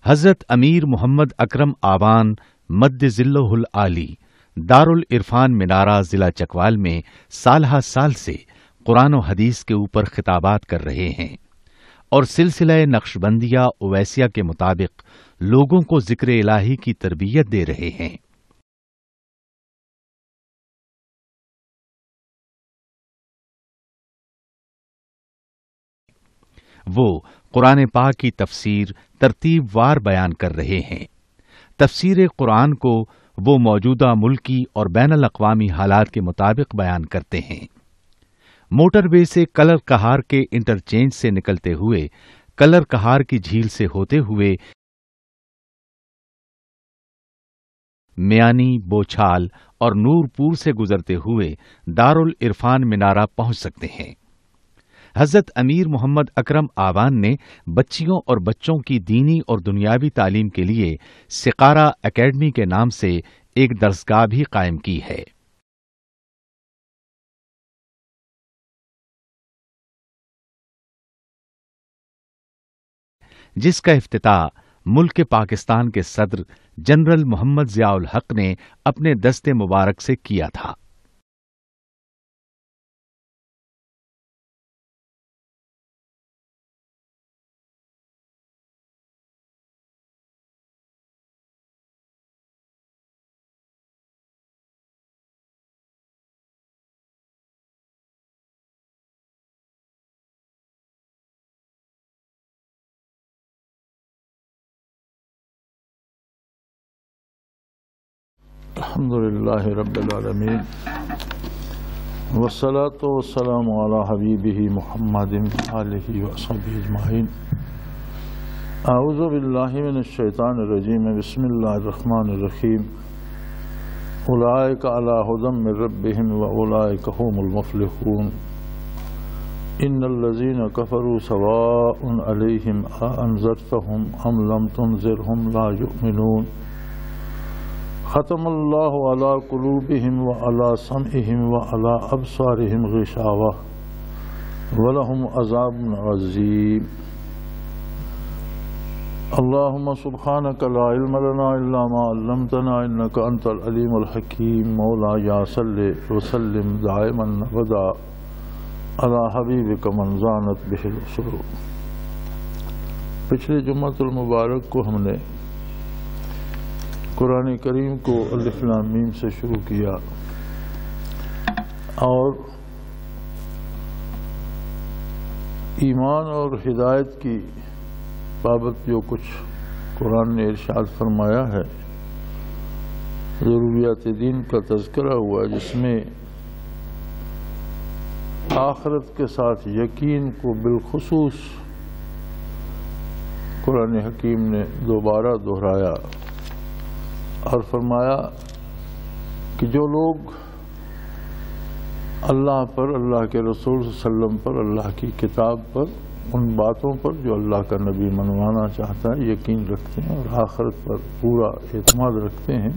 حضرت امیر محمد اکرم آوان مد ظلہ العالی دارالعرفان منارہ ضلع چکوال میں سالہ سال سے قرآن و حدیث کے اوپر خطابات کر رہے ہیں اور سلسلہ نقشبندیہ اویسیہ کے مطابق لوگوں کو ذکر الہی کی تربیت دے رہے ہیں۔ وہ قرآن پاک کی تفسیر ترتیب وار بیان کر رہے ہیں۔ تفسیر قرآن کو وہ موجودہ ملکی اور بین الاقوامی حالات کے مطابق بیان کرتے ہیں۔ موٹر وے سے کلر کہار کے انٹرچینج سے نکلتے ہوئے، کلر کہار کی جھیل سے ہوتے ہوئے میانی، بوچھال اور نورپور سے گزرتے ہوئے دارالعرفان منارہ پہنچ سکتے ہیں۔ حضرت امیر محمد اکرم آوان نے بچیوں اور بچوں کی دینی اور دنیاوی تعلیم کے لیے سقارہ اکیڈمی کے نام سے ایک درسگاہ بھی قائم کی ہے۔ جس کا افتتاح ملک پاکستان کے صدر جنرل محمد ضیاء الحق نے اپنے دست مبارک سے کیا تھا۔ الحمدللہ رب العالمین والصلاة والسلام علی حبیبہ محمد وآلہ وصحبہ اجمعین۔ اعوذ باللہ من الشیطان الرجیم، بسم اللہ الرحمن الرحیم۔ اولئک علی ھدی من ربہم واولئک ھم المفلحون۔ ان الذین کفروا سواء علیہم اانذرتہم ام لم تنذرہم لا یؤمنون۔ ختم اللہ علی قلوبہم وعلی سمعہم وعلی ابصارہم غشاوہ ولہم عذاب عظیم۔ اللہم سبحانک لا علم لنا الا ما علمتنا انک انت العلیم الحکیم۔ مولایا صلی وسلم دائما ابدا علی حبیبک من زانت بہ العصر۔ پچھلے جمعۃ المبارک کو ہم نے قرآن کریم کو الف لام میم سے شروع کیا اور ایمان اور ہدایت کی بابت جو کچھ قرآن نے ارشاد فرمایا ہے، ضروریات دین کا تذکرہ ہوا، جس میں آخرت کے ساتھ یقین کو بالخصوص قرآن حکیم نے دوبارہ دہرایا اور فرمایا کہ جو لوگ اللہ پر، اللہ کے رسول صلی اللہ علیہ وسلم پر، اللہ کی کتاب پر، ان باتوں پر جو اللہ کا نبی منوانا چاہتا ہے یقین رکھتے ہیں اور آخرت پر پورا اعتماد رکھتے ہیں،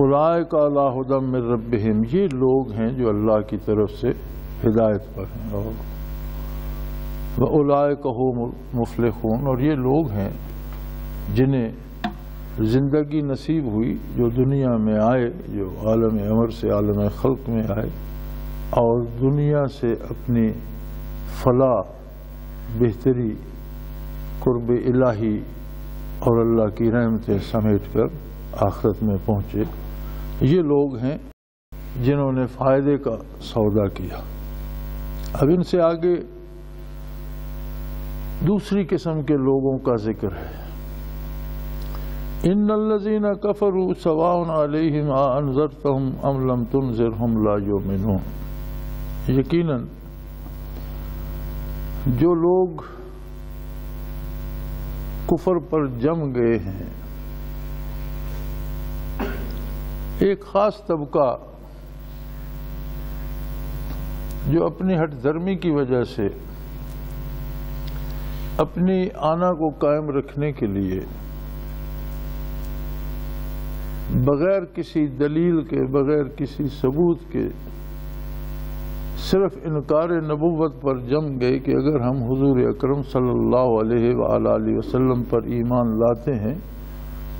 اولئک علی ھدی من ربہم، یہ لوگ ہیں جو اللہ کی طرف سے ہدایت پر ہیں، اور واولئک ھم المفلحون، اور یہ لوگ ہیں جنہیں زندگی نصیب ہوئی، جو دنیا میں آئے، جو عالم امر سے عالم خلق میں آئے اور دنیا سے اپنی فلاح، بہتری، قرب الہی اور اللہ کی رحمتیں سمیٹ کر آخرت میں پہنچے، یہ لوگ ہیں جنہوں نے فائدے کا سودا کیا۔ اب ان سے آگے دوسری قسم کے لوگوں کا ذکر ہے۔ ان الذین کفروا سواء علیہم اانذرتہم ام لم تنذرہم لا یؤمنون۔ یقیناً جو لوگ کفر پر جم گئے ہیں، ایک خاص طبقہ جو اپنی ہٹ دھرمی کی وجہ سے اپنی آنا کو قائم رکھنے کے لیے بغیر کسی دلیل کے، بغیر کسی ثبوت کے صرف انکار نبوت پر جم گئے کہ اگر ہم حضور اکرم صلی اللہ علیہ وآلہ وسلم پر ایمان لاتے ہیں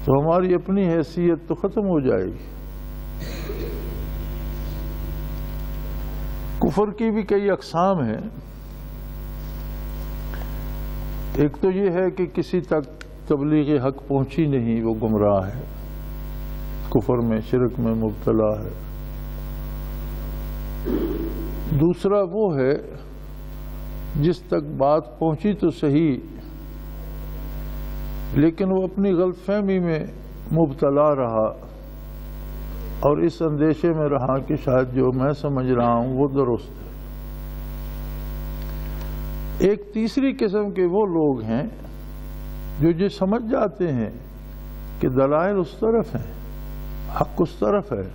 تو ہماری اپنی حیثیت تو ختم ہو جائے گی۔ کفر کی بھی کئی اقسام ہیں۔ ایک تو یہ ہے کہ کسی تک تبلیغ حق پہنچی نہیں، وہ گمراہ ہے، کفر میں شرک میں مبتلا ہے۔ دوسرا وہ ہے جس تک بات پہنچی تو صحیح، لیکن وہ اپنی غلط فہمی میں مبتلا رہا اور اس اندیشے میں رہا کہ شاید جو میں سمجھ رہا ہوں وہ درست ہے۔ ایک تیسری قسم کے وہ لوگ ہیں جو یہ سمجھ جاتے ہیں کہ دلائل اس طرف ہیں، حق اس طرف ہے،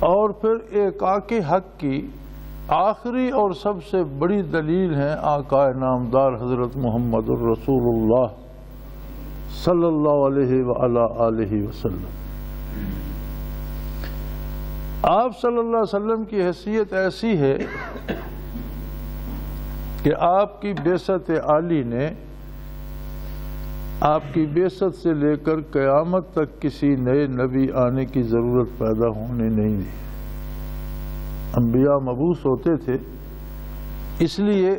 اور پھر ایقاق حق کی آخری اور سب سے بڑی دلیل ہے آقا نامدار حضرت محمد الرسول اللہ صلی اللہ علیہ وآلہ وسلم۔ آپ صلی اللہ علیہ وسلم کی حیثیت ایسی ہے کہ آپ کی بعثت عالی نے آپ کی بعثت سے لے کر قیامت تک کسی نئے نبی آنے کی ضرورت پیدا ہونے نہیں دی۔ انبیاء مبعوث ہوتے تھے اس لیے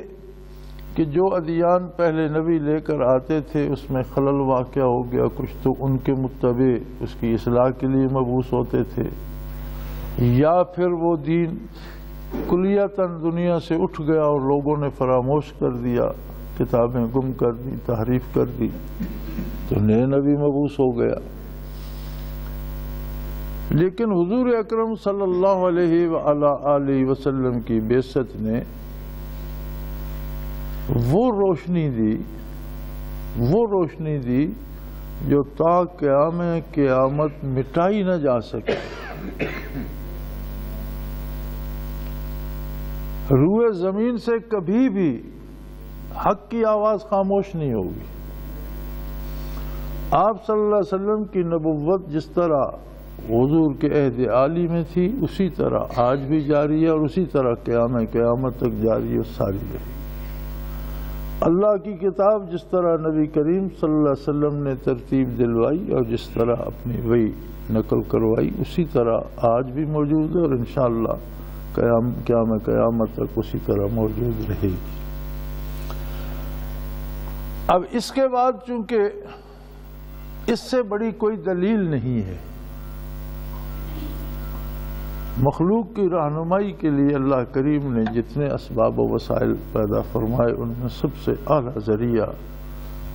کہ جو ادیان پہلے نبی لے کر آتے تھے اس میں خلل واقع ہو گیا کچھ، تو ان کے متبع اس کی اصلاح کے لیے مبعوث ہوتے تھے، یا پھر وہ دین کلیتاً دنیا سے اٹھ گیا اور لوگوں نے فراموش کر دیا، کتابیں گم کر دی، تحریف کر دی، تو نئے نبی مبعوث ہو گیا۔ لیکن حضور اکرم صلی اللہ علیہ وآلہ وسلم کی بعثت نے وہ روشنی دی جو تا قیامت مٹائی نہ جا سکے۔ روئے زمین سے کبھی بھی حق کی آواز خاموش نہیں ہوگی۔ آپ صلی اللہ علیہ وسلم کی نبوت جس طرح حضور کے عہد عالی میں تھی اسی طرح آج بھی جاری ہے، اور اسی طرح قیامت تک جاری اور ساری رہے گی۔ اللہ کی کتاب جس طرح نبی کریم صلی اللہ علیہ وسلم نے ترتیب دلوائی اور جس طرح اپنی وحی نقل کروائی اسی طرح آج بھی موجود ہے، اور انشاءاللہ قیامت تک اسی طرح موجود رہے گی۔ اب اس کے بعد چونکہ اس سے بڑی کوئی دلیل نہیں ہے، مخلوق کی رہنمائی کے لیے اللہ کریم نے جتنے اسباب و وسائل پیدا فرمائے ان میں سب سے اعلیٰ ذریعہ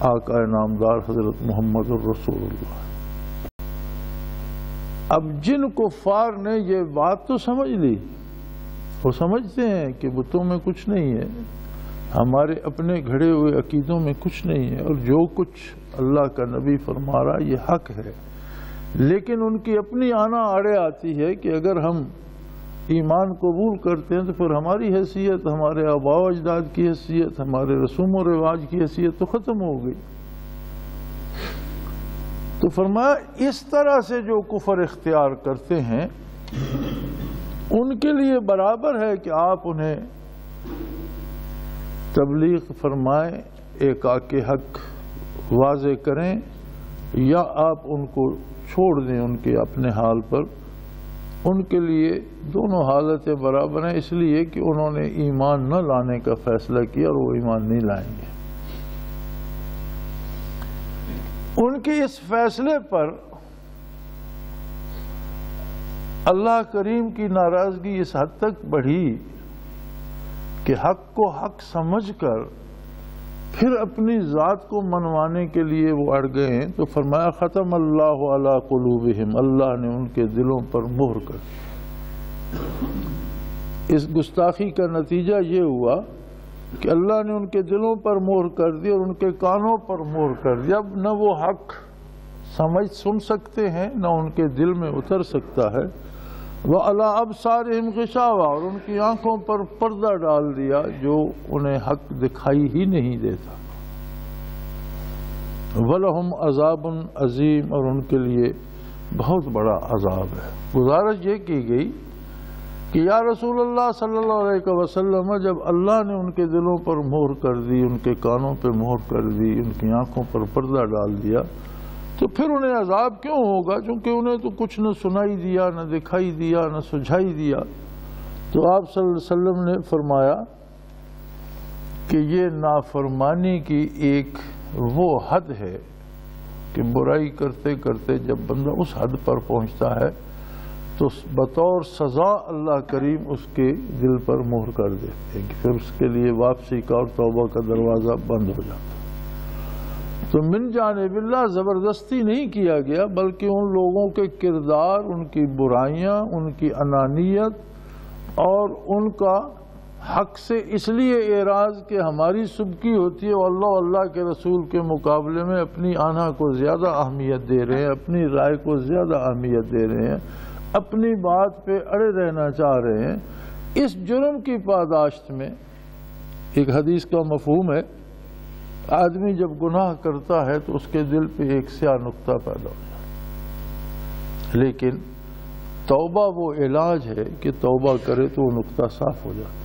آقا نامدار حضرت محمد الرسول اللہ۔ اب جن کفار نے یہ بات تو سمجھ لی، وہ سمجھتے ہیں کہ بتوں میں کچھ نہیں ہے، ہمارے اپنے گھڑے ہوئے عقیدوں میں کچھ نہیں ہے، اور جو کچھ اللہ کا نبی فرما رہا یہ حق ہے، لیکن ان کی اپنی آنا آڑے آتی ہے کہ اگر ہم ایمان قبول کرتے ہیں تو پھر ہماری حیثیت، ہمارے آباء و اجداد کی حیثیت، ہمارے رسوم و رواج کی حیثیت تو ختم ہو گئی۔ تو فرمایا اس طرح سے جو کفر اختیار کرتے ہیں ان کے لیے برابر ہے کہ آپ انہیں تبلیغ فرمائیں، ایقاق حق واضح کریں، یا آپ ان کو چھوڑ دیں ان کے اپنے حال پر۔ ان کے لیے دونوں حالتیں برابر ہیں، اس لیے کہ انہوں نے ایمان نہ لانے کا فیصلہ کیا اور وہ ایمان نہیں لائیں گے۔ ان کے اس فیصلے پر اللہ کریم کی ناراضگی اس حد تک بڑھی کہ حق کو حق سمجھ کر پھر اپنی ذات کو منوانے کے لیے وہ اڑ گئے ہیں، تو فرمایا ختم اللہ علی قلوبہم، اللہ نے ان کے دلوں پر مہر کر دی۔ اس گستاخی کا نتیجہ یہ ہوا کہ اللہ نے ان کے دلوں پر مہر کر دی اور ان کے کانوں پر مہر کر دی۔ اب نہ وہ حق سن سکتے ہیں، نہ ان کے دل میں اتر سکتا ہے۔ وَعَلَىٰ أَبْصَارِهِمْ غِشَاوَةٌ، اور ان کی آنکھوں پر پردہ ڈال دیا جو انہیں حق دکھائی ہی نہیں دیتا۔ وَلَهُمْ عَذَابٌ عَظِيمٌ، اور ان کے لیے بہت بڑا عذاب ہے۔ گزارش یہ کی گئی کہ یا رسول اللہ صلی اللہ علیہ وسلم، جب اللہ نے ان کے دلوں پر مہر کر دی، ان کے کانوں پہ مہر کر دی، ان کی آنکھوں پر پردہ ڈال دیا، تو پھر انہیں عذاب کیوں ہوگا؟ چونکہ انہیں تو کچھ نہ سنائی دیا، نہ دکھائی دیا، نہ سجھائی دیا۔ تو آپ صلی اللہ علیہ وسلم نے فرمایا کہ یہ نافرمانی کی ایک وہ حد ہے کہ برائی کرتے کرتے جب بندہ اس حد پر پہنچتا ہے تو بطور سزا اللہ کریم اس کے دل پر مہر کر دیتے ہیں کہ پھر اس کے لیے واپسی کا اور توبہ کا دروازہ بند ہو جاتا ہے۔ تو من جانب اللہ زبردستی نہیں کیا گیا، بلکہ ان لوگوں کے کردار، ان کی برائیاں، ان کی انانیت اور ان کا حق سے اس لیے اعراض کہ ہماری سبکی ہوتی ہے اور اللہ کے رسول کے مقابلے میں اپنی آنہ کو زیادہ اہمیت دے رہے ہیں، اپنی رائے کو زیادہ اہمیت دے رہے ہیں، اپنی بات پہ اڑے رہنا چاہ رہے ہیں۔ اس جرم کی پاداشت میں ایک حدیث کا مفہوم ہے، آدمی جب گناہ کرتا ہے تو اس کے دل پہ ایک سیاہ نقطہ پیدا ہو جاتا ہے، لیکن توبہ وہ علاج ہے کہ توبہ کرے تو وہ نقطہ صاف ہو جاتا ہے۔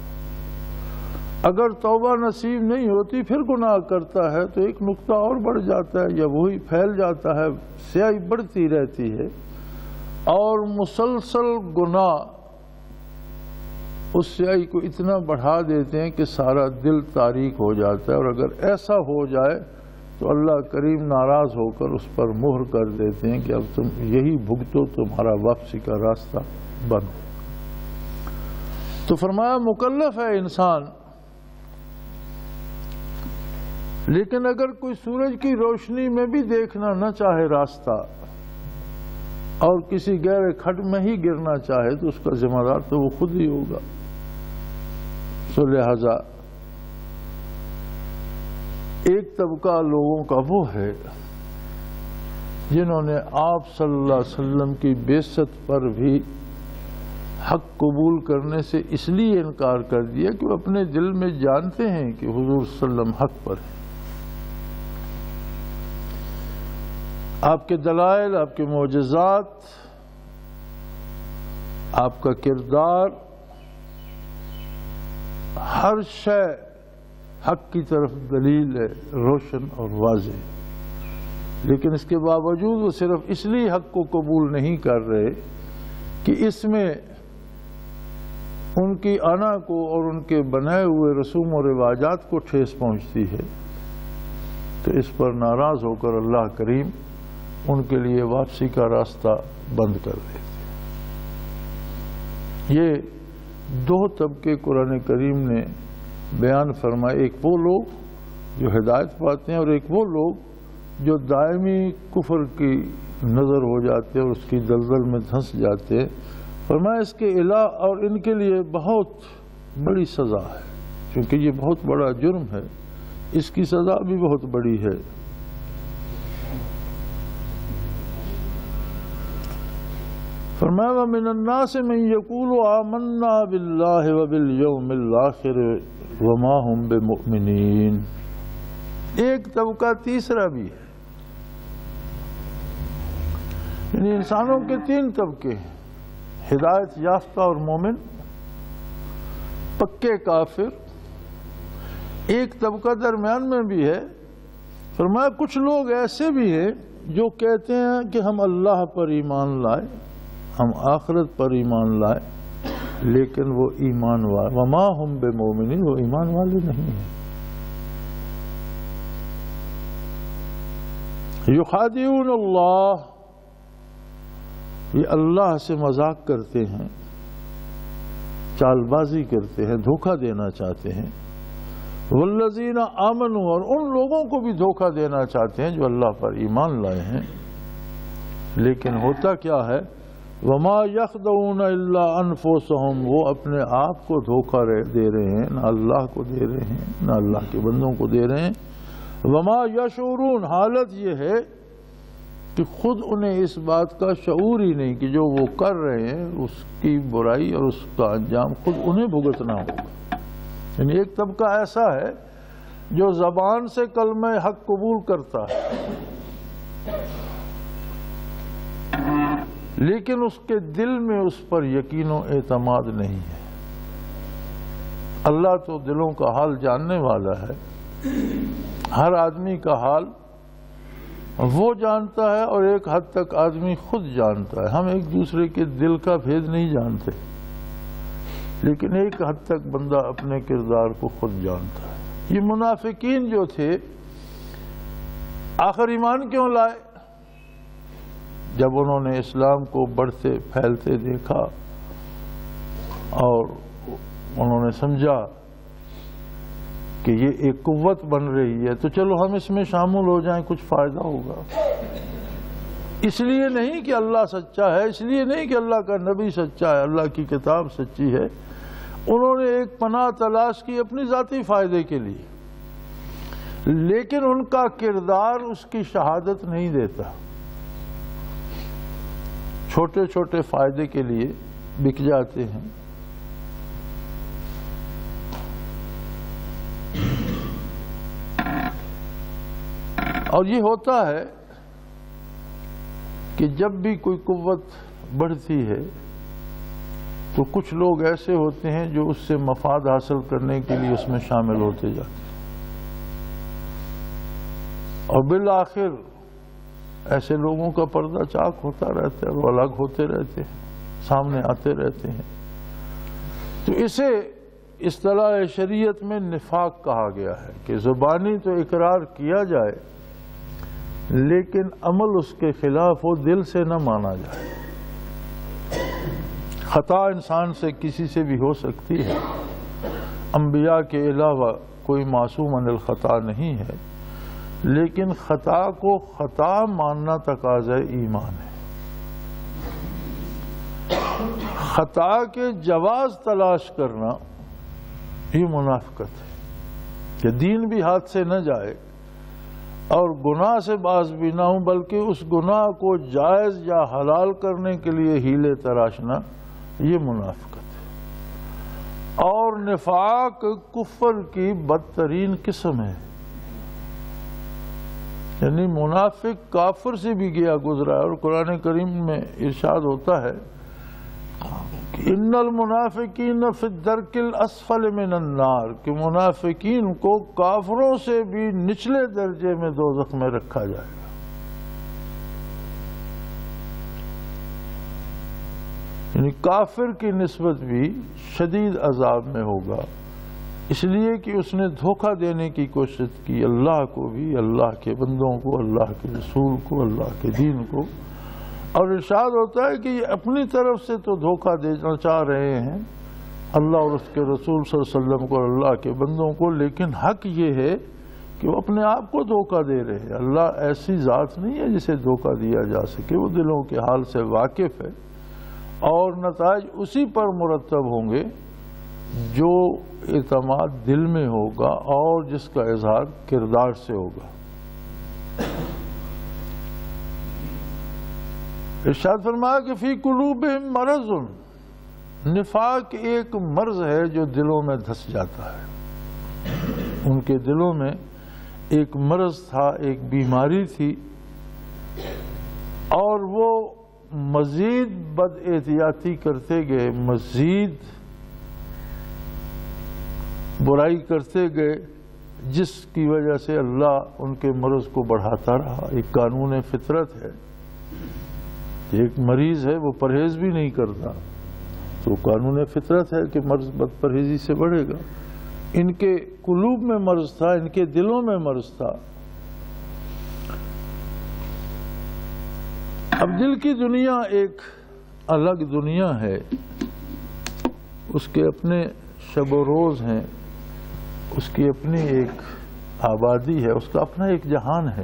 اگر توبہ نصیب نہیں ہوتی پھر گناہ کرتا ہے تو ایک نقطہ اور بڑھ جاتا ہے یا وہی پھیل جاتا ہے، سیاہی بڑھتی رہتی ہے، اور مسلسل گناہ اس سیاہی کو اتنا بڑھا دیتے ہیں کہ سارا دل تاریک ہو جاتا ہے، اور اگر ایسا ہو جائے تو اللہ کریم ناراض ہو کر اس پر مہر کر دیتے ہیں کہ اب تم یہی بھگتو، تمہارا واپسی کا راستہ بند۔ تو فرمایا مکلف ہے انسان، لیکن اگر کوئی سورج کی روشنی میں بھی دیکھنا نہ چاہے راستہ اور کسی گہرے کھڈ میں ہی گرنا چاہے تو اس کا ذمہ دار تو وہ خود ہی ہوگا۔ سو لہذا ایک طبقہ لوگوں کا وہ ہے جنہوں نے آپ صلی اللہ علیہ وسلم کی بعثت پر بھی حق قبول کرنے سے اس لیے انکار کر دیا کہ وہ اپنے دل میں جانتے ہیں کہ حضور صلی اللہ علیہ وسلم حق پر ہیں۔ آپ کے دلائل، آپ کے معجزات، آپ کا کردار، ہر شے حق کی طرف دلیل ہے، روشن اور واضح، لیکن اس کے باوجود وہ صرف اس لیے حق کو قبول نہیں کر رہے کہ اس میں ان کی انا کو اور ان کے بنائے ہوئے رسوم و رواجات کو ٹھیس پہنچتی ہے، تو اس پر ناراض ہو کر اللہ کریم ان کے لیے واپسی کا راستہ بند کر دیتے۔ یہ دو طبقے قرآن کریم نے بیان فرمائے، ایک وہ لوگ جو ہدایت پاتے ہیں اور ایک وہ لوگ جو دائمی کفر کی نظر ہو جاتے ہیں اور اس کی دلدل میں دھنس جاتے ہیں۔ فرمایا اس کے علاوہ اور ان کے لیے بہت بڑی سزا ہے، کیونکہ یہ بہت بڑا جرم ہے، اس کی سزا بھی بہت بڑی ہے۔ فرمایا وَمِنَ النَّاسِ مَن يَقُولُ آمَنَّا بِاللَّهِ وَبِالْيَوْمِ الْآخِرِ وَمَا هُمْ بِمُؤْمِنِينَ۔ ایک طبقہ تیسرا بھی ہے، یعنی انسانوں کے تین طبقے ہیں، ہدایت یافتہ اور مومن، پکے کافر، ایک طبقہ درمیان میں بھی ہے۔ فرمایا کچھ لوگ ایسے بھی ہیں جو کہتے ہیں کہ ہم اللہ پر ایمان لائے، ہم آخرت پر ایمان لائے، لیکن وہ ایمان والے وما ہم بمؤمنین، وہ ایمان والے نہیں ہیں۔ یخادعون اللہ، یہ اللہ سے مذاق کرتے ہیں، چال بازی کرتے ہیں، دھوکہ دینا چاہتے ہیں۔ والذین آمنوا، اور ان لوگوں کو بھی دھوکہ دینا چاہتے ہیں جو اللہ پر ایمان لائے ہیں، لیکن ہوتا کیا ہے؟ وما یخدعون الا انفسهم، وہ اپنے آپ کو دھوکہ دے رہے ہیں، نہ اللہ کو دے رہے ہیں نہ اللہ کے بندوں کو دے رہے ہیں۔ وما یشعرون، حالت یہ ہے کہ خود انہیں اس بات کا شعور ہی نہیں کہ جو وہ کر رہے ہیں اس کی برائی اور اس کا انجام خود انہیں بھگتنا ہوگا۔ یعنی ایک طبقہ ایسا ہے جو زبان سے کلمہ حق قبول کرتا ہے، لیکن اس کے دل میں اس پر یقین و اعتماد نہیں ہے۔ اللہ تو دلوں کا حال جاننے والا ہے، ہر آدمی کا حال وہ جانتا ہے، اور ایک حد تک آدمی خود جانتا ہے۔ ہم ایک دوسرے کے دل کا بھید نہیں جانتے، لیکن ایک حد تک بندہ اپنے کردار کو خود جانتا ہے۔ یہ منافقین جو تھے آخر ایمان کیوں لائے؟ جب انہوں نے اسلام کو بڑھتے پھیلتے دیکھا اور انہوں نے سمجھا کہ یہ ایک قوت بن رہی ہے، تو چلو ہم اس میں شامل ہو جائیں، کچھ فائدہ ہوگا۔ اس لیے نہیں کہ اللہ سچا ہے، اس لیے نہیں کہ اللہ کا نبی سچا ہے، اللہ کی کتاب سچی ہے، انہوں نے ایک پناہ تلاش کی اپنی ذاتی فائدے کے لیے، لیکن ان کا کردار اس کی شہادت نہیں دیتا۔ چھوٹے چھوٹے فائدے کے لیے بک جاتے ہیں۔ اور یہ ہوتا ہے کہ جب بھی کوئی قوت بڑھتی ہے تو کچھ لوگ ایسے ہوتے ہیں جو اس سے مفاد حاصل کرنے کے لیے اس میں شامل ہوتے جاتے ہیں، اور بالآخر ایسے لوگوں کا پردہ چاک ہوتا رہتا ہے، وہ الگ ہوتے رہتے ہیں، سامنے آتے رہتے ہیں۔ تو اسے اصطلاح شریعت میں نفاق کہا گیا ہے کہ زبانی تو اقرار کیا جائے لیکن عمل اس کے خلاف ہو، دل سے نہ مانا جائے۔ خطا انسان سے کسی سے بھی ہو سکتی ہے، انبیاء کے علاوہ کوئی معصوم عن الخطا نہیں ہے، لیکن خطا کو خطا ماننا تقاضۂ ایمان ہے۔ خطا کے جواز تلاش کرنا یہ منافقت ہے کہ دین بھی ہاتھ سے نہ جائے اور گناہ سے باز بھی نہ ہوں، بلکہ اس گناہ کو جائز یا حلال کرنے کے لیے ہیلے تراشنا، یہ منافقت ہے۔ اور نفاق کفر کی بدترین قسم ہے، یعنی منافق کافر سے بھی گیا گزرا ہے، اور قرآن کریم میں ارشاد ہوتا ہے کہ ان المنافقین فی الدرک الاسفل من النار، کہ منافقین کو کافروں سے بھی نچلے درجے میں دوزخ میں رکھا جائے گا۔ یعنی کافر کی نسبت بھی شدید عذاب میں ہوگا، اس لیے کہ اس نے دھوکہ دینے کی کوشش کی، اللہ کو بھی، اللہ کے بندوں کو، اللہ کے رسول کو، اللہ کے دین کو۔ اور ارشاد ہوتا ہے کہ یہ اپنی طرف سے تو دھوکہ دینا چاہ رہے ہیں اللہ اور اس کے رسول صلی اللہ علیہ وسلم کو، اللہ کے بندوں کو، لیکن حق یہ ہے کہ وہ اپنے آپ کو دھوکہ دے رہے ہیں۔ اللہ ایسی ذات نہیں ہے جسے دھوکہ دیا جا سکے، وہ دلوں کے حال سے واقف ہے، اور نتائج اسی پر مرتب ہوں گے جو اعتماد دل میں ہوگا اور جس کا اظہار کردار سے ہوگا۔ ارشاد فرمایا کہ فی قلوبہم مرض، نفاق ایک مرض ہے جو دلوں میں دھس جاتا ہے۔ ان کے دلوں میں ایک مرض تھا، ایک بیماری تھی، اور وہ مزید بد احتیاطی کرتے گئے، مزید برائی کرتے گئے، جس کی وجہ سے اللہ ان کے مرض کو بڑھاتا رہا۔ ایک قانون فطرت ہے، ایک مریض ہے وہ پرہیز بھی نہیں کرتا، تو قانون فطرت ہے کہ مرض بد پرہیزی سے بڑھے گا۔ ان کے قلوب میں مرض تھا، ان کے دلوں میں مرض تھا۔ اب دل کی دنیا ایک الگ دنیا ہے، اس کے اپنے شب و روز ہیں، اس کی اپنی ایک آبادی ہے، اس کا اپنا ایک جہان ہے۔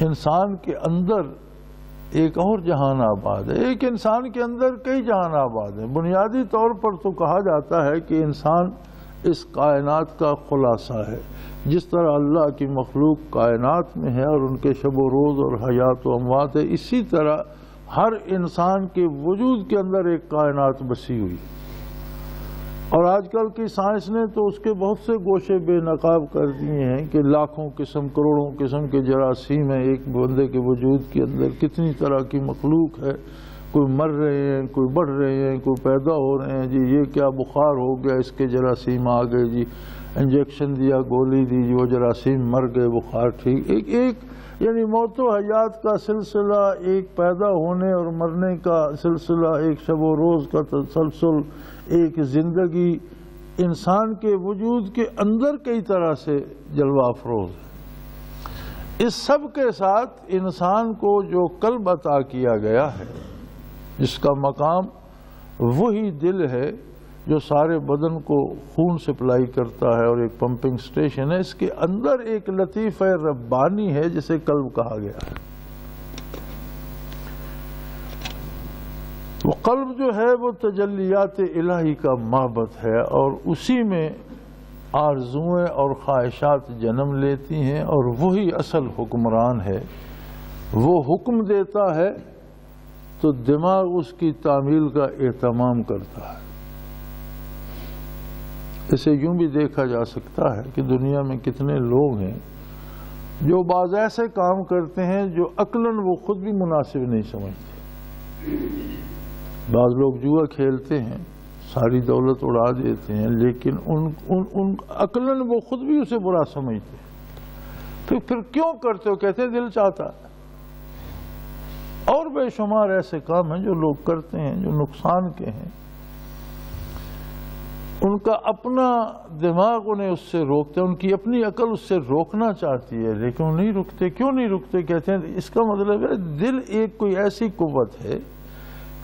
انسان کے اندر ایک اور جہان آباد ہے، ایک انسان کے اندر کئی جہان آباد ہیں۔ بنیادی طور پر تو کہا جاتا ہے کہ انسان اس کائنات کا خلاصہ ہے، جس طرح اللہ کی مخلوق کائنات میں ہے اور ان کے شب و روز اور حیات و اموات ہے، اسی طرح ہر انسان کے وجود کے اندر ایک کائنات بسی ہوئی، اور آج کل کی سائنس نے تو اس کے بہت سے گوشے بے نقاب کر دیے ہیں کہ لاکھوں قسم کروڑوں قسم کے جراثیم ہیں ایک بندے کے وجود کے اندر، کتنی طرح کی مخلوق ہے، کوئی مر رہے ہیں، کوئی بڑھ رہے ہیں، کوئی پیدا ہو رہے ہیں، جی یہ کیا بخار ہو گیا، اس کے جراثیم آ گئے، جی انجیکشن دیا، گولی دی، جی وہ جراثیم مر گئے، بخار ٹھیک۔ ایک یعنی موت و حیات کا سلسلہ، ایک پیدا ہونے اور مرنے کا سلسلہ، ایک شب و روز کا تسلسل، ایک زندگی انسان کے وجود کے اندر کئی طرح سے جلوہ افروز ہے۔ اس سب کے ساتھ انسان کو جو قلب عطا کیا گیا ہے، جس کا مقام وہی دل ہے جو سارے بدن کو خون سپلائی کرتا ہے اور ایک پمپنگ سٹیشن ہے، اس کے اندر ایک لطیفہ ربانی ہے جسے قلب کہا گیا ہے۔ وہ قلب جو ہے وہ تجلیات الہی کا معبد ہے، اور اسی میں آرزویں اور خواہشات جنم لیتی ہیں، اور وہی اصل حکمران ہے۔ وہ حکم دیتا ہے تو دماغ اس کی تعمیل کا اہتمام کرتا ہے۔ اسے یوں بھی دیکھا جا سکتا ہے کہ دنیا میں کتنے لوگ ہیں جو بعض ایسے کام کرتے ہیں جو عقلاً وہ خود بھی مناسب نہیں سمجھتے۔ بعض لوگ جوا کھیلتے ہیں، ساری دولت اڑا دیتے ہیں، لیکن ان عقلاً وہ خود بھی اسے برا سمجھتے ہیں۔ پھر کیوں کرتے ہو؟ کہتے ہیں دل چاہتا ہے۔ اور بے شمار ایسے کام ہیں جو لوگ کرتے ہیں جو نقصان کے ہیں، ان کا اپنا دماغ انہیں اس سے روکتے ہیں، ان کی اپنی عقل اس سے روکنا چاہتی ہے، لیکن وہ نہیں رکتے۔ کیوں نہیں رکتے؟ کہتے ہیں اس کا مطلب ہے دل ایک کوئی ایسی قوت ہے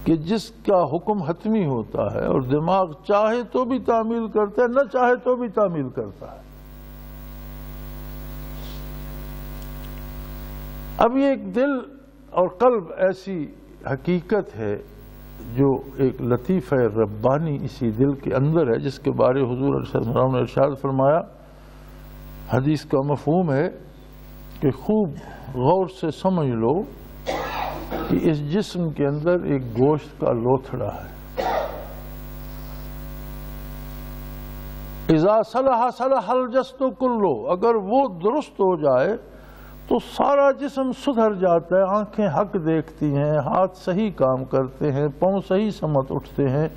کہ جس کا حکم حتمی ہوتا ہے، اور دماغ چاہے تو بھی تعمیل کرتا ہے، نہ چاہے تو بھی تعمیل کرتا ہے۔ اب یہ ایک دل اور قلب ایسی حقیقت ہے جو ایک لطیفہ ربانی اسی دل کے اندر ہے، جس کے بارے حضور علیہ السلام نے ارشاد فرمایا۔ حدیث کا مفہوم ہے کہ خوب غور سے سمجھ لو کہ اس جسم کے اندر ایک گوشت کا لوتھڑا ہے۔ اذا صلح صلح الجسد کلہ، اگر وہ درست ہو جائے تو سارا جسم سدھر جاتا ہے۔ آنکھیں حق دیکھتی ہیں، ہاتھ صحیح کام کرتے ہیں، پاؤں صحیح سمت اٹھتے ہیں،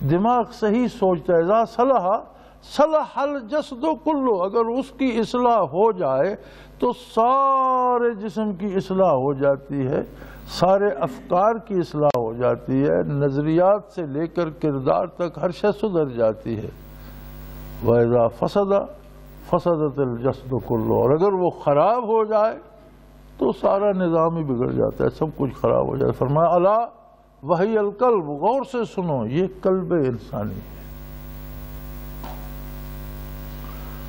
دماغ صحیح سوچتا ہے۔ اذا صلح صلح الجسد کلہ، اگر اس کی اصلاح ہو جائے تو سارے جسم کی اصلاح ہو جاتی ہے، سارے افکار کی اصلاح ہو جاتی ہے، نظریات سے لے کر کردار تک ہر شے سدھر جاتی ہے۔ وَإِذَا فَسَدَ فَسَدَتِ الْجَسْدُ كُلُّهُ، اور اگر وہ خراب ہو جائے تو سارا نظام ہی بگڑ جاتا ہے، سب کچھ خراب ہو جاتا ہے۔ فرمایا الا وہی القلب، غور سے سنو، یہ قلب انسانی ہے۔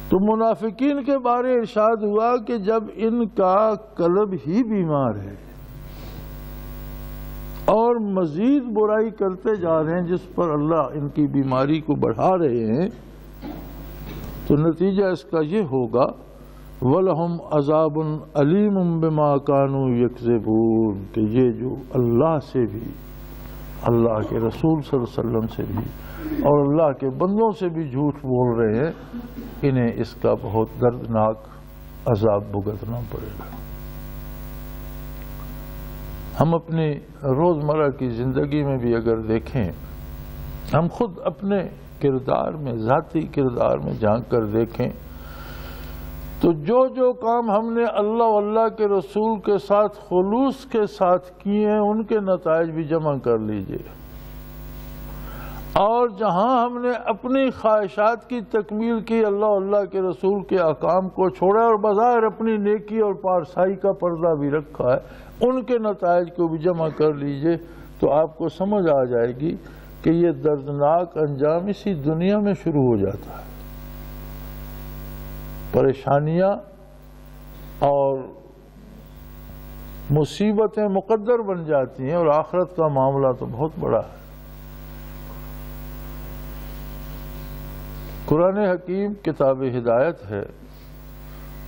تو منافقین کے بارے ارشاد ہوا کہ جب ان کا قلب ہی بیمار ہے اور مزید برائی کرتے جا رہے ہیں، جس پر اللہ ان کی بیماری کو بڑھا رہے ہیں، تو نتیجہ اس کا یہ ہوگا وَلَهُمْ عَذَابٌ عَلِيمٌ بِمَا كَانُوا يَكْذِبُونَ، کہ یہ جو اللہ سے بھی، اللہ کے رسول صلی اللہ علیہ وسلم سے بھی اور اللہ کے بندوں سے بھی جھوٹ بول رہے ہیں، انہیں اس کا بہت دردناک عذاب بھگتنا پڑے گا۔ ہم اپنی روزمرہ کی زندگی میں بھی اگر دیکھیں، ہم خود اپنے کردار میں، ذاتی کردار میں جھانک کر دیکھیں، تو جو کام ہم نے اللہ و اللہ کے رسول کے ساتھ خلوص کے ساتھ کیے ہیں، ان کے نتائج بھی جمع کر لیجئے، اور جہاں ہم نے اپنی خواہشات کی تکمیل کی، اللہ و اللہ کے رسول کے احکام کو چھوڑا اور بظاہر اپنی نیکی اور پارسائی کا پردہ بھی رکھا ہے، ان کے نتائج کو بھی جمع کر لیجئے، تو آپ کو سمجھ آ جائے گی کہ یہ دردناک انجام اسی دنیا میں شروع ہو جاتا ہے۔ پریشانیاں اور مصیبتیں مقدر بن جاتی ہیں، اور آخرت کا معاملہ تو بہت بڑا ہے۔ قرآن حکیم کتاب ہدایت ہے،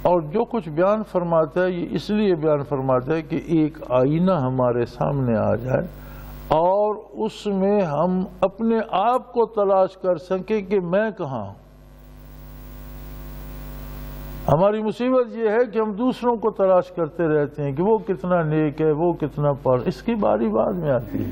اور جو کچھ بیان فرماتا ہے یہ اس لیے بیان فرماتا ہے کہ ایک آئینہ ہمارے سامنے آ جائے اور اس میں ہم اپنے آپ کو تلاش کر سکیں کہ میں کہاں ہوں۔ ہماری مصیبت یہ ہے کہ ہم دوسروں کو تلاش کرتے رہتے ہیں کہ وہ کتنا نیک ہے، وہ کتنا پڑھ، اس کی باری بعد میں آتی ہے۔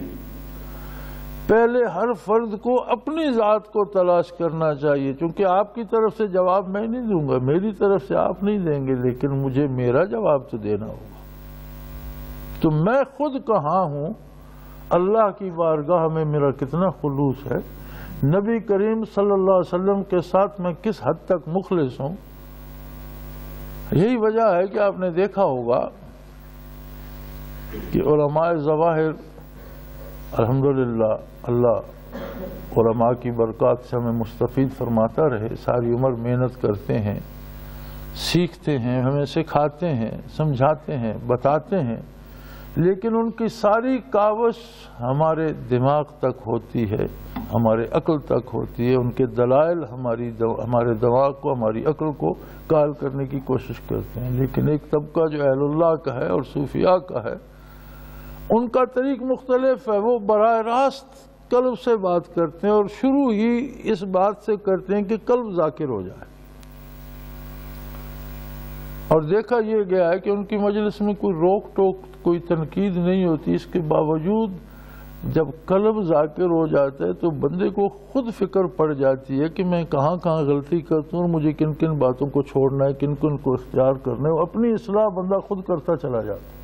پہلے ہر فرد کو اپنی ذات کو تلاش کرنا چاہیے، چونکہ آپ کی طرف سے جواب میں نہیں دوں گا، میری طرف سے آپ نہیں دیں گے، لیکن مجھے میرا جواب تو دینا ہوگا۔ تو میں خود کہاں ہوں، اللہ کی بارگاہ میں میرا کتنا خلوص ہے، نبی کریم صلی اللہ علیہ وسلم کے ساتھ میں کس حد تک مخلص ہوں۔ یہی وجہ ہے کہ آپ نے دیکھا ہوگا کہ علماء ظواہر، الحمدللہ اللہ علماء کی برکات سے ہمیں مستفید فرماتا رہے، ساری عمر محنت کرتے ہیں، سیکھتے ہیں، ہمیں سکھاتے ہیں، سمجھاتے ہیں، بتاتے ہیں، لیکن ان کی ساری کاوش ہمارے دماغ تک ہوتی ہے، ہمارے عقل تک ہوتی ہے، ان کے دلائل ہمارے دماغ کو، ہماری عقل کو کال کرنے کی کوشش کرتے ہیں۔ لیکن ایک طبقہ جو اہل اللہ کا ہے اور صوفیاء کا ہے، ان کا طریق مختلف ہے، وہ براہ راست قلب سے بات کرتے ہیں اور شروع ہی اس بات سے کرتے ہیں کہ قلب ذاکر ہو جائے۔ اور دیکھا یہ گیا ہے کہ ان کی مجلس میں کوئی روک ٹوک، کوئی تنقید نہیں ہوتی، اس کے باوجود جب قلب ذاکر ہو جاتا ہے تو بندے کو خود فکر پڑ جاتی ہے کہ میں کہاں کہاں غلطی کرتا ہوں اور مجھے کن کن باتوں کو چھوڑنا ہے، کن کن کو اختیار کرنا ہے، اپنی اصلاح بندہ خود کرتا چلا جاتا ہے۔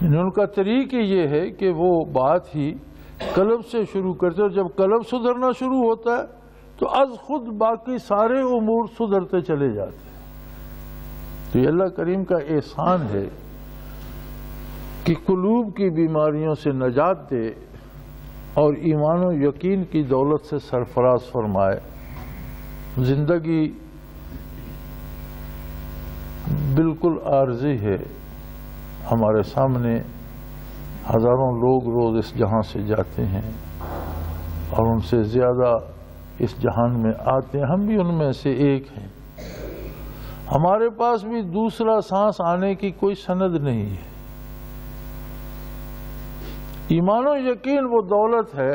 ان کا طریق یہ ہے کہ وہ بات ہی قلب سے شروع کرتے، اور جب قلب سدھرنا شروع ہوتا ہے تو از خود باقی سارے امور سدھرتے چلے جاتے ہیں۔ تو یہ اللہ کریم کا احسان ہے کہ قلوب کی بیماریوں سے نجات دے اور ایمان و یقین کی دولت سے سرفراز فرمائے۔ زندگی بالکل عارضی ہے، ہمارے سامنے ہزاروں لوگ روز اس جہاں سے جاتے ہیں اور ان سے زیادہ اس جہان میں آتے ہیں، ہم بھی ان میں سے ایک ہیں۔ ہمارے پاس بھی دوسرا سانس آنے کی کوئی سند نہیں ہے۔ ایمان و یقین وہ دولت ہے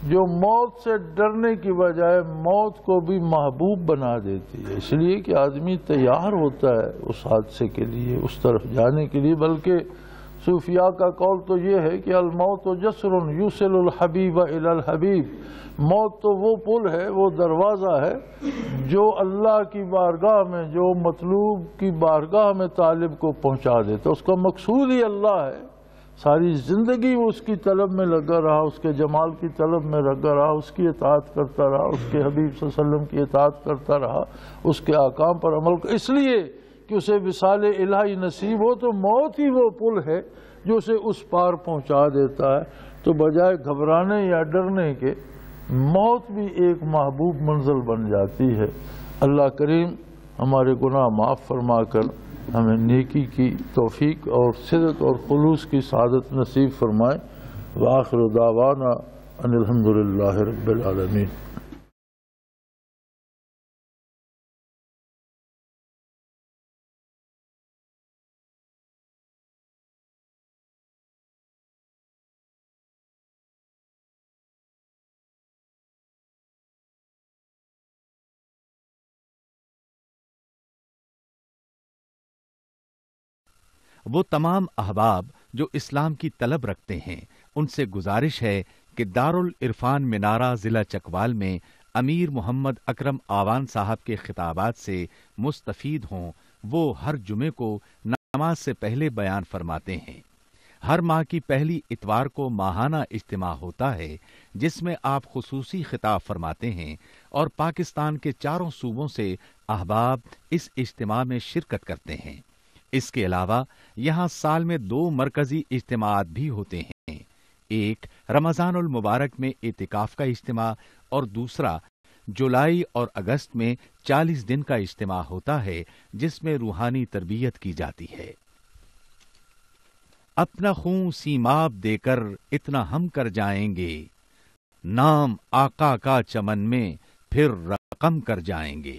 جو موت سے ڈرنے کی بجائے موت کو بھی محبوب بنا دیتی ہے، اس لیے کہ آدمی تیار ہوتا ہے اس حادثے کے لیے، اس طرف جانے کے لیے۔ بلکہ صوفیاء کا قول تو یہ ہے کہ الموت جسر یوصل الحبیب الی الحبیب، موت تو وہ پل ہے، وہ دروازہ ہے جو اللہ کی بارگاہ میں، جو مطلوب کی بارگاہ میں طالب کو پہنچا دیتا، اس کا مقصود ہی اللہ ہے۔ ساری زندگی وہ اس کی طلب میں لگا رہا، اس کے جمال کی طلب میں لگا رہا، اس کی اطاعت کرتا رہا، اس کے حبیب صلی اللہ علیہ وسلم کی اطاعت کرتا رہا، اس کے احکام پر عمل اس لیے کہ اسے وصال الہی نصیب ہو، تو موت ہی وہ پل ہے جو اسے اس پار پہنچا دیتا ہے۔ تو بجائے گھبرانے یا ڈرنے کے، موت بھی ایک محبوب منزل بن جاتی ہے۔ اللہ کریم ہمارے گناہ معاف فرما کر ہمیں نیکی کی توفیق اور صدق اور خلوص کی سعادت نصیب فرمائے۔ وآخر دعوانا ان الحمدللہ رب العالمین۔ وہ تمام احباب جو اسلام کی طلب رکھتے ہیں، ان سے گزارش ہے کہ دارالعرفان منارہ ضلع چکوال میں امیر محمد اکرم آوان صاحب کے خطابات سے مستفید ہوں۔ وہ ہر جمعے کو نماز سے پہلے بیان فرماتے ہیں۔ ہر ماہ کی پہلی اتوار کو ماہانہ اجتماع ہوتا ہے جس میں آپ خصوصی خطاب فرماتے ہیں، اور پاکستان کے چاروں صوبوں سے احباب اس اجتماع میں شرکت کرتے ہیں۔ اس کے علاوہ یہاں سال میں 2 مرکزی اجتماعات بھی ہوتے ہیں، ایک رمضان المبارک میں اعتکاف کا اجتماع اور دوسرا جولائی اور اگست میں 40 دن کا اجتماع ہوتا ہے جس میں روحانی تربیت کی جاتی ہے۔ اپنا خون سیماب دے کر اتنا ہم کر جائیں گے، نام آقا کا چمن میں پھر رقم کر جائیں گے۔